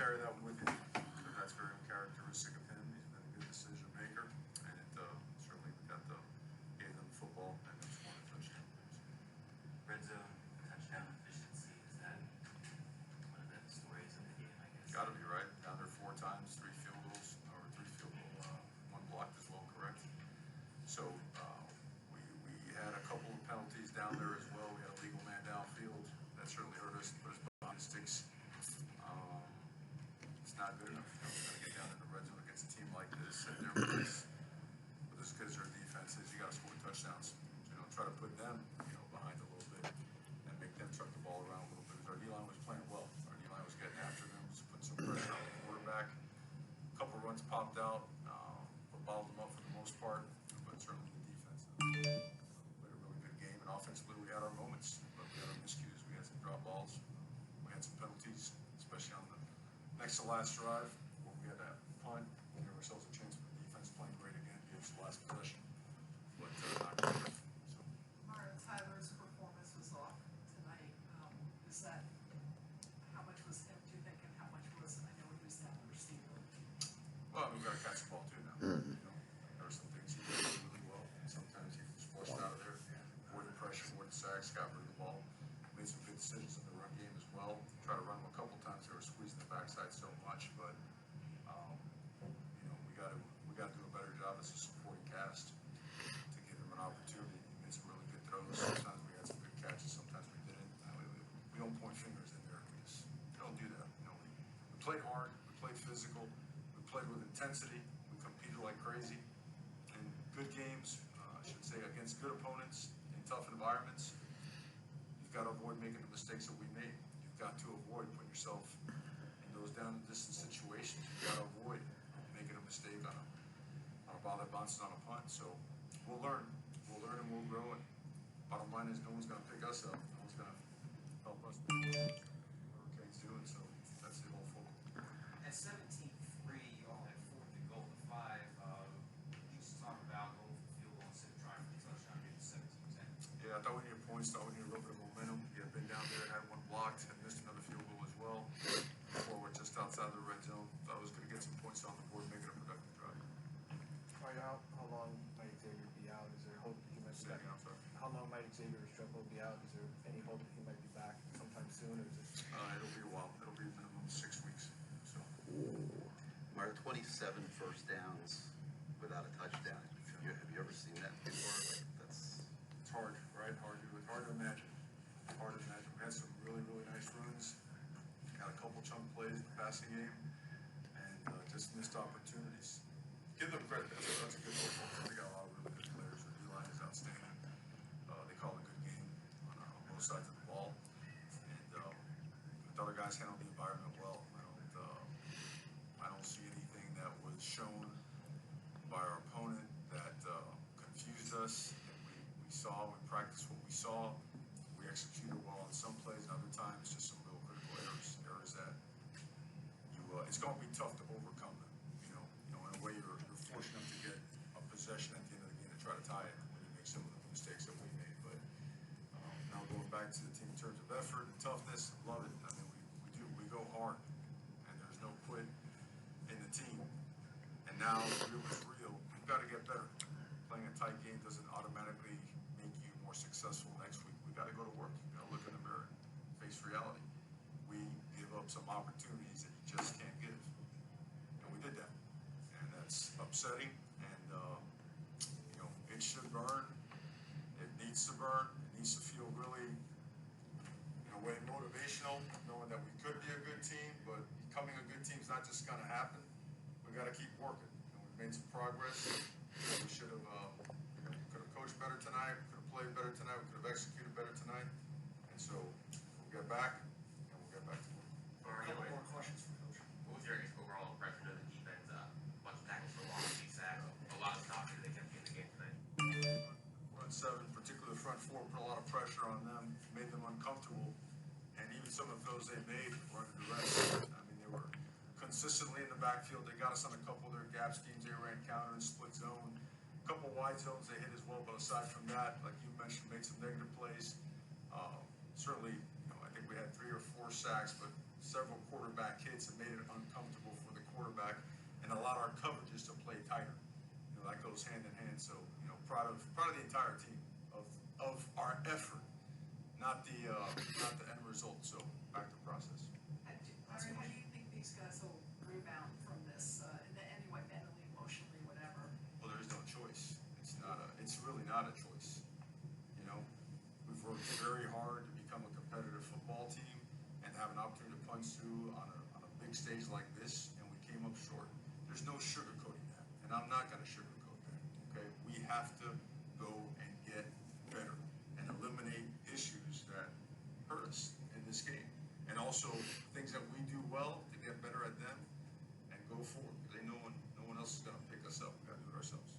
carry that with you. That's very characteristic of him. He's been a good decision maker, and it certainly gave them football and they scored a touchdown. Red zone touchdown efficiency, is that one of the stories of the game, I guess? Got to be right. Down there 4 times, 3 field goals, or 3 field goal, 1 blocked as well, correct? So we had a couple of penalties down there as well. We had a legal man downfield. That certainly hurt us, put us behind the sticks. It's not good enough. You know, we got to get down in the red zone against a team like this, and they're with as good as their defense is. You got to score touchdowns. You know, try to put them, behind a little bit and make them truck the ball around a little bit. Our D-line was playing well. Our D-line was getting after them, was putting some pressure on the quarterback. A couple runs popped out, but balled them up for the most part. But certainly the defense played a really good game. And offensively, we had our moments, but we had our miscues. We had some drop balls. We had some penalties, especially on the next to last drive where we had that punt. We gave ourselves a chance for the defense playing great again. Gave us the last possession, but not good. So. Tyler's performance was off tonight. Is that how much was him, do you think, and how much was, I know he was down the receiver? Well, we've got to catch the ball too now. There are some things he did really well. Sometimes he was forced out of there, avoided pressure, avoided sacks, got rid of the ball. Made some good decisions in the run game as well. Tried to run them a couple times. They were squeezing the backside so much, but we got to do a better job as a supporting cast to give him an opportunity. He made some really good throws. Sometimes we had some good catches. Sometimes we didn't. We don't point fingers in there. We don't do that. We played hard. We played physical. We played with intensity. We competed like crazy in good games. I should say against good opponents in tough environments. You've got to avoid making the mistakes that we made. You've got to avoid putting yourself in those down and distance situations. You've got to avoid making a mistake on a ball that bounces on a punt. So we'll learn and we'll grow. And bottom line is no one's going to pick us up. No one's going to help us. Hurricanes doing so. That's the whole football. At 17-3, you all had 4th and goal to 5. You used to talk about going for field goal instead of trying for the touchdown, getting 17-10. Yeah, I thought we needed points. Thought we needed a little bit of momentum. He had been down there, had 1 blocked, and missed another field goal as well. Before we're just outside the red zone. Thought I was going to get some points on the board, make it a productive drive. All right, how long might Xavier be out? Is there hope that he might be back? I'm sorry. How long might Xavier Restrepo be out? Is there any hope that he might be back sometime soon, or is this? It'll be a while. It'll be a minimum of 6 weeks. So. Mark, 27 first downs without a touchdown. Have you ever seen that before? It's hard, right? It's hard to imagine. Hard to imagine. We had some really, really nice runs. Had a couple chunk plays in the passing game, and just missed opportunities. Give them credit. That's a good football team. They got a lot of really good players. Their D-line is outstanding. They call it a good game on both sides of the ball. And I thought our guys handled the environment well. I don't see anything that was shown by our opponent that confused us. We saw, we practiced what we saw. We executed well on some plays, and other times just some real critical errors that it's going to be tough to overcome them. In a way, you're fortunate enough to get a possession at the end of the game to try to tie it when you make some of the mistakes that we made. But now going back to the team in terms of effort and toughness, love it. I mean, we go hard, and there's no quit in the team. And now the real is real. You've got to get better. Playing a tight game doesn't automatically make you more successful next week. We got to go to work. You got to look in the mirror, face reality. We give up some opportunities that you just can't give, and we did that. And that's upsetting, and it should burn. It needs to burn. It needs to feel really, in a way, motivational, knowing that we could be a good team, but becoming a good team is not just going to happen. We got to keep working. We've made some progress. We should have, could have coached better tonight. We could have played better tonight. We could have executed better tonight. And so we'll get back, and we'll get back to work. A couple more questions for Coach. What was your overall impression of the defense? A bunch of tackles for a loss, 6 sacks, a lot of stops that they kept in the game tonight. Front 7, particularly the front 4, put a lot of pressure on them, made them uncomfortable, and even some of those they made were under duress. I mean, they were consistently in the backfield. They got us on a couple of their gap schemes. They ran counter and split zone. A couple wide zones they hit as well, but aside from that, like you mentioned, made some negative plays. Certainly, I think we had 3 or 4 sacks, but several quarterback hits and made it uncomfortable for the quarterback and allowed our coverages to play tighter. You know, that goes hand in hand. So, you know, proud of the entire team of our effort, not the end result. So back to process. Larry, how do you think these guys will rebound from this, anyway, mentally, emotionally, whatever? Well, there is no choice. It's really not a choice. You know, we've worked very hard to become a competitive football team and have an opportunity to punch through on a big stage like this, and we came up short. There's no sugarcoating that, and I'm not going to sugarcoat that. Okay, we have to go and get better and eliminate issues that hurt us in this game, and also things that we do well to get better at them and go forward. Because no one else is going to pick us up. We got to do it ourselves.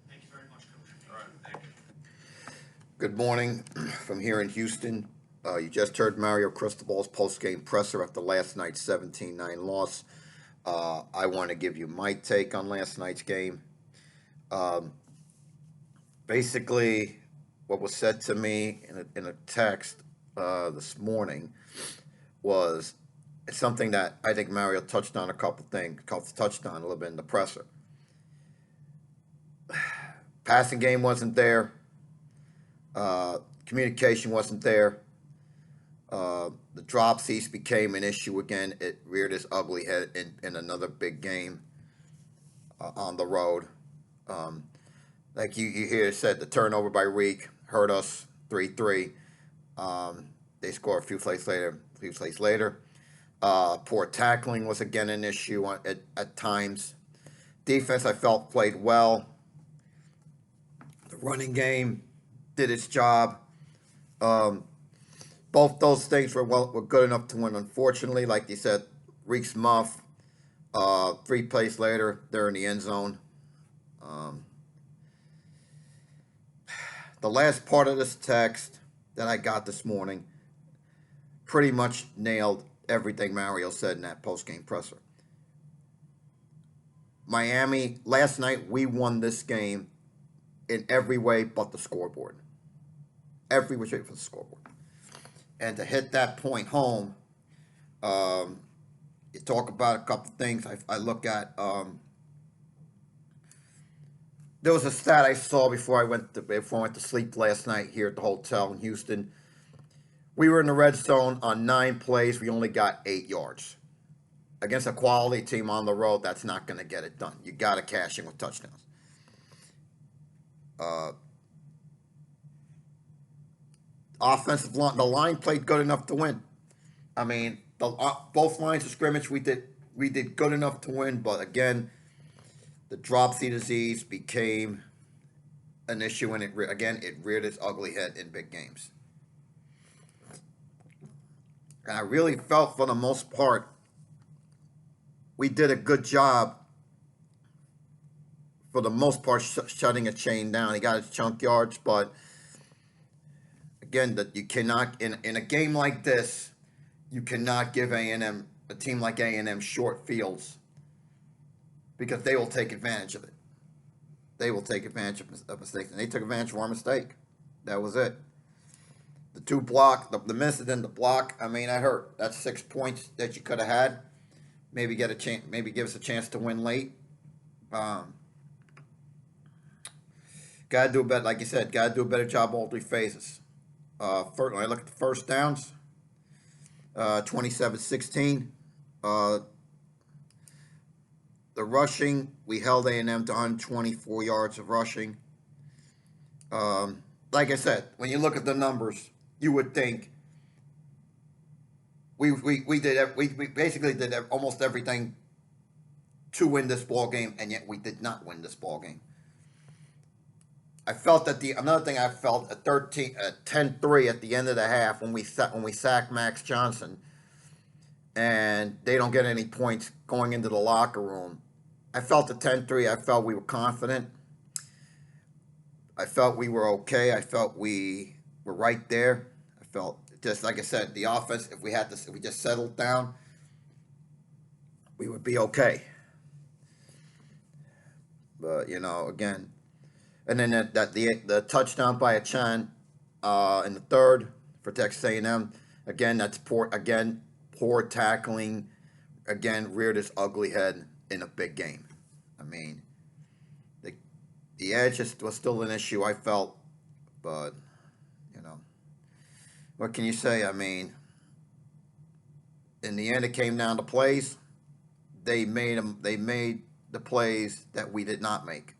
Thank you very much, Coach. All right, thank you. Good morning from here in Houston. You just heard Mario Cristobal's post-game presser after last night's 17-9 loss. I want to give you my take on last night's game. Basically, what was said to me in a text this morning was something that I think Mario touched on touched on a little bit in the presser. Passing game wasn't there. Communication wasn't there. The drop cease became an issue again. It reared its ugly head in another big game on the road. Like you hear it said, the turnover by Reek hurt us 3-3. They scored a few plays later. Poor tackling was again an issue at times. Defense, I felt, played well. The running game did its job. Both those things were good enough to win. Unfortunately, like they said, Reek's muff. 3 plays later, they're in the end zone. The last part of this text that I got this morning pretty much nailed everything Mario said in that post-game presser. Miami, last night, we won this game in every way but the scoreboard. Every way but the scoreboard. And to hit that point home, you talk about a couple things. I look at, there was a stat I saw before I went to sleep last night here at the hotel in Houston. We were in the red zone on 9 plays. We only got 8 yards. Against a quality team on the road, that's not going to get it done. You got to cash in with touchdowns. Offensive line, the line played good enough to win. I mean, both lines of scrimmage, we did good enough to win, but again, the dropsy disease became an issue, and it reared its ugly head in big games. And I really felt, for the most part, we did a good job, for the most part, shutting a chain down. He got his chunk yards, but again, that you cannot, in a game like this, you cannot give A&M, a team like A&M, short fields, because they will take advantage of it. They will take advantage of mistakes, and they took advantage of our mistake. That was it. The 2 block, the miss and then the block, I mean, that hurt. That's 6 points that you could have had. Maybe get a chance, maybe give us a chance to win late. Gotta do a better, like you said, gotta do a better job all 3 phases. When I look at the first downs, 27-16. The rushing, we held A&M to 124 yards of rushing. Like I said, when you look at the numbers, you would think we basically did almost everything to win this ball game, and yet we did not win this ball game. I felt that another thing I felt at 10-3 at the end of the half when we sacked Max Johnson, and they don't get any points going into the locker room. I felt at 10-3. I felt we were confident. I felt we were okay. I felt we were right there. I felt, just like I said, the offense, if we just settled down, we would be okay. But, you know, again, and then the touchdown by Achan in the third for Texas A&M, again, that's poor poor tackling, again, reared its ugly head in a big game. I mean, the edge was still an issue, I felt, but, you know, what can you say? I mean, in the end, it came down to plays. They made the plays that we did not make.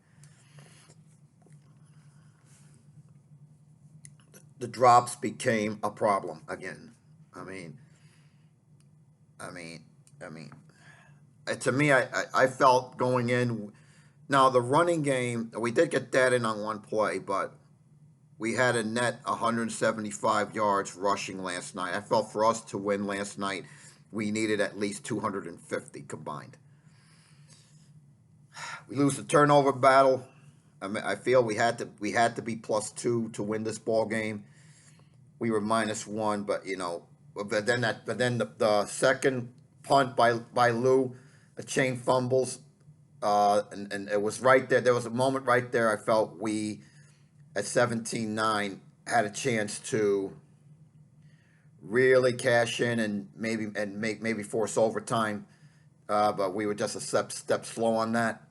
The drops became a problem again. I mean, to me, I felt going in. Now the running game, we did get that in on one play, but we had a net 175 yards rushing last night. I felt for us to win last night, we needed at least 250 combined. We lose the turnover battle. I mean, I feel we had to be +2 to win this ball game. We were -1, but you know, but then the second punt by Lou, a chain fumbles, and it was right there. There was a moment right there. I felt we at 17-9 had a chance to really cash in and maybe force overtime, but we were just a step slow on that.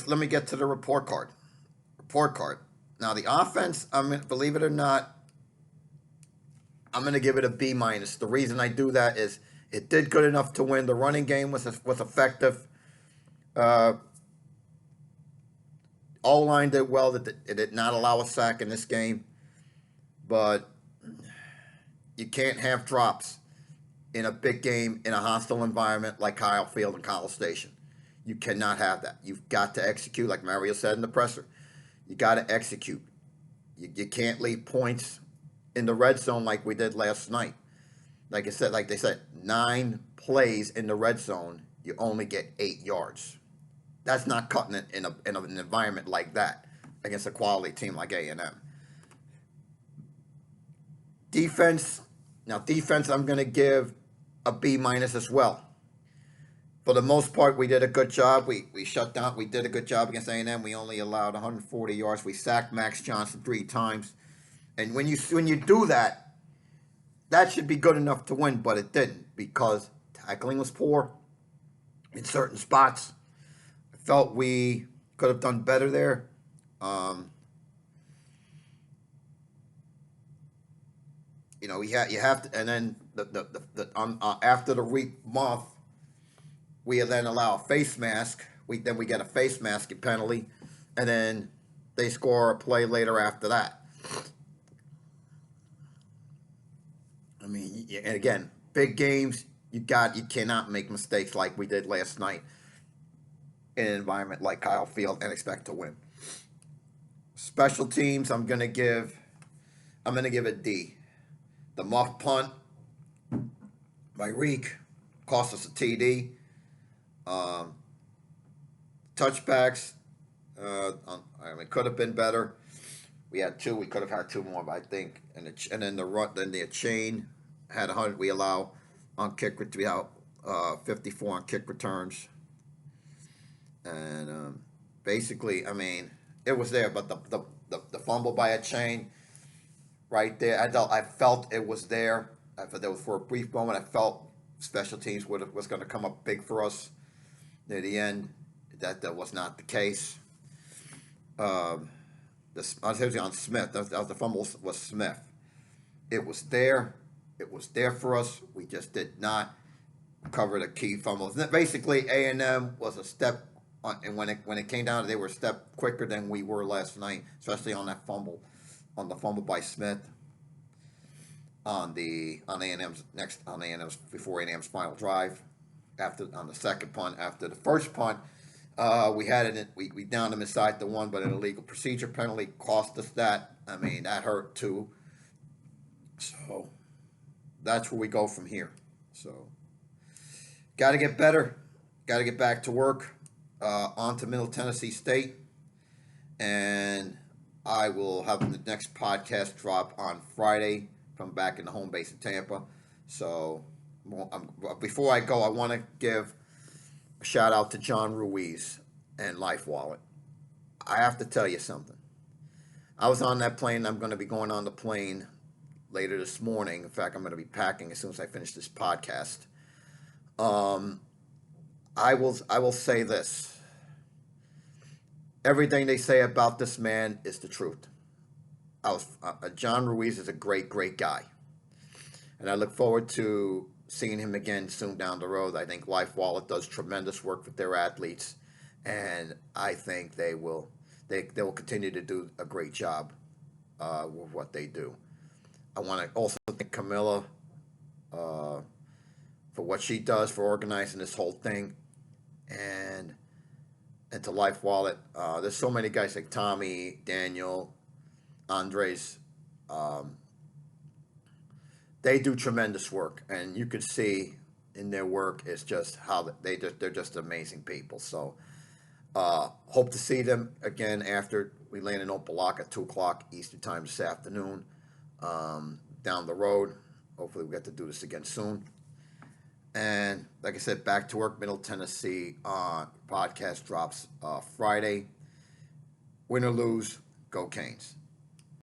Let me get to the report card. Now the offense, believe it or not, I'm going to give it a B-. The reason I do that is it did good enough to win. The running game was effective. O-line did well. It did not allow a sack in this game, but you can't have drops in a big game in a hostile environment like Kyle Field and College Station. You cannot have that. You've got to execute, like Mario said in the presser. You got to execute. You can't leave points in the red zone like we did last night. Like they said, 9 plays in the red zone, you only get 8 yards. That's not cutting it in an environment like that against a quality team like A&M. Defense, I'm going to give a B- as well. For the most part, we did a good job. We shut down. We did a good job against A&M. We only allowed 140 yards. We sacked Max Johnson 3 times. And when you do that, that should be good enough to win, but it didn't because tackling was poor in certain spots. I felt we could have done better there. You know, you have to, and then after the month, we then allow a face mask. We get a face mask penalty, and then they score a play later after that. I mean, and again, big games, you cannot make mistakes like we did last night in an environment like Kyle Field and expect to win. Special teams, I'm gonna give a D. The muff punt by Reek cost us a TD. Touchbacks, could have been better. We had 2. We could have had 2 more, but I think. And then the chain had 100. We allow on kick. We have 54 on kick returns. And basically, I mean, it was there, but the fumble by a chain right there. I felt it was there. I thought that was for a brief moment. I felt special teams was going to come up big for us. Near the end, that was not the case. I was on Smith. The fumble was Smith. It was there. It was there for us. We just did not cover the key fumbles. Basically, A&M was a step, and when it came down, they were a step quicker than we were last night, especially on that fumble, on the fumble by Smith. On A&M's before A&M's final drive, on the second punt, after the first punt, we had it. We downed them inside the 1, but an illegal procedure penalty cost us that. I mean, that hurt too. So that's where we go from here. So got to get better. Got to get back to work. On to Middle Tennessee State, and I will have the next podcast drop on Friday from back in the home base in Tampa. So before I go, I want to give a shout out to John Ruiz and Life Wallet. I have to tell you something. I was on that plane. I'm going to be going on the plane later this morning. In fact, I'm going to be packing as soon as I finish this podcast. I will say this. Everything they say about this man is the truth. John Ruiz is a great, great guy. And I look forward to seeing him again soon down the road. I think Life Wallet does tremendous work with their athletes. And I think they will continue to do a great job with what they do. I want to also thank Camilla for what she does for organizing this whole thing. And to Life Wallet, there's so many guys like Tommy, Daniel, Andres. They do tremendous work, and you could see in their work it's just how they're just amazing people. So hope to see them again after we land in Opelika at 2:00 Eastern Time this afternoon. Down the road, hopefully we get to do this again soon. And like I said, back to work. Middle Tennessee podcast drops Friday. Win or lose, go Canes.